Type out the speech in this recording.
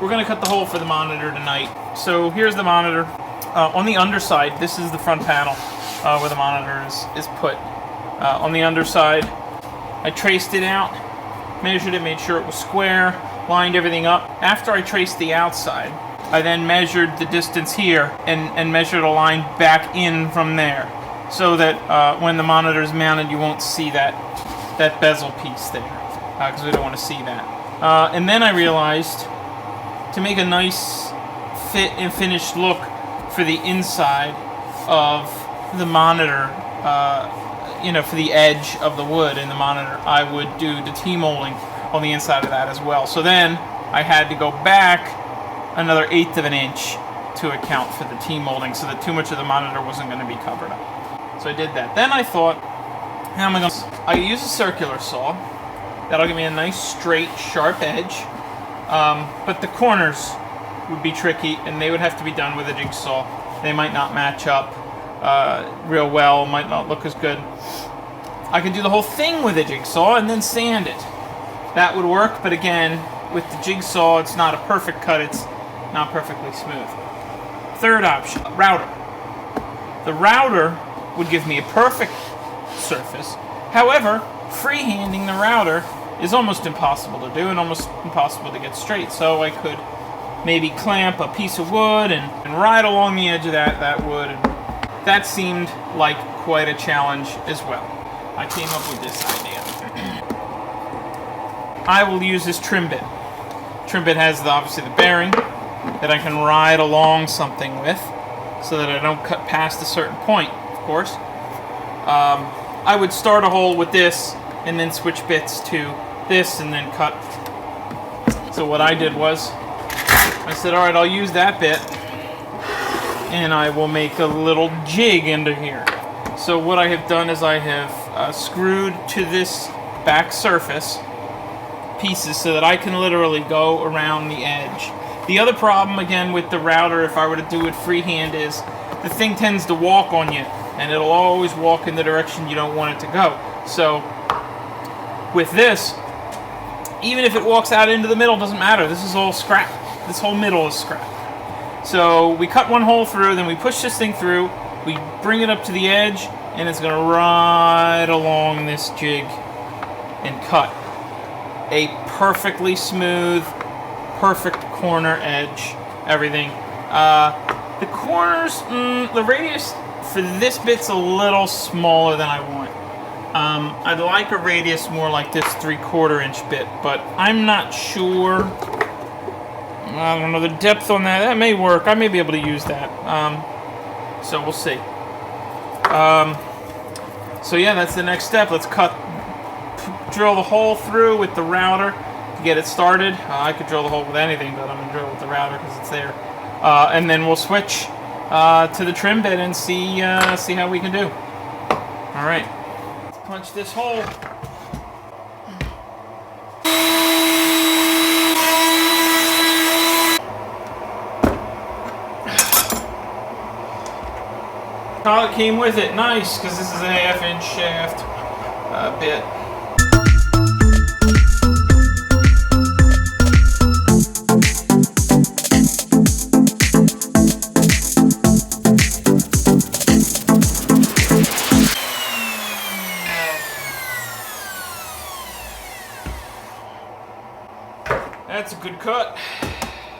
we're going to cut the hole for the monitor tonight. So here's the monitor. On the underside, this is the front panel where the monitor is put. On the underside, I traced it out, measured it, made sure it was square, lined everything up. After I traced the outside, I then measured the distance here and measured a line back in from there, so that when the monitor is mounted, you won't see that bezel piece there, because we don't want to see that. And then I realized, to make a nice fit and finished look for the inside of the monitor, for the edge of the wood in the monitor, I would do the T-molding on the inside of that as well. So then I had to go back another 1/8 of an inch to account for the T-molding, so that too much of the monitor wasn't going to be covered up. So I did that. Then I thought, how am I going to... I use a circular saw. That'll give me a nice, straight, sharp edge. But the corners would be tricky, and they would have to be done with a jigsaw. They might not match up real well, might not look as good. I could do the whole thing with a jigsaw and then sand it. That would work, but again, with the jigsaw, it's not a perfect cut, it's not perfectly smooth. Third option, router. The router would give me a perfect surface. However, freehanding the router is almost impossible to do and almost impossible to get straight. So I could maybe clamp a piece of wood and ride along the edge of that wood. And that seemed like quite a challenge as well. I came up with this idea. I will use this trim bit. Trim bit has obviously the bearing that I can ride along something with, so that I don't cut past a certain point, of course. I would start a hole with this and then switch bits to this and then cut. So what I did was, I said, alright, I'll use that bit and I will make a little jig into here. So what I have done is I have screwed to this back surface pieces so that I can literally go around the edge. The other problem, again, with the router, if I were to do it freehand, is the thing tends to walk on you, and it'll always walk in the direction you don't want it to go. So with this, even if it walks out into the middle, doesn't matter. This is all scrap. This whole middle is scrap. So we cut one hole through, then we push this thing through, we bring it up to the edge, and it's going to ride along this jig and cut a perfectly smooth, perfect corner edge, everything. The corners, the radius for this bit's a little smaller than I want. I'd like a radius more like this 3/4 inch bit, but I'm not sure. I don't know the depth on that. That may work. I may be able to use that. So we'll see. So yeah, that's the next step. Let's drill the hole through with the router to get it started. I could drill the hole with anything, but I'm going to drill with the router because it's there. And then we'll switch to the trim bit and see how we can do. All right, let's punch this hole. Collet came with it, nice, because this is a 1/2 inch shaft bit.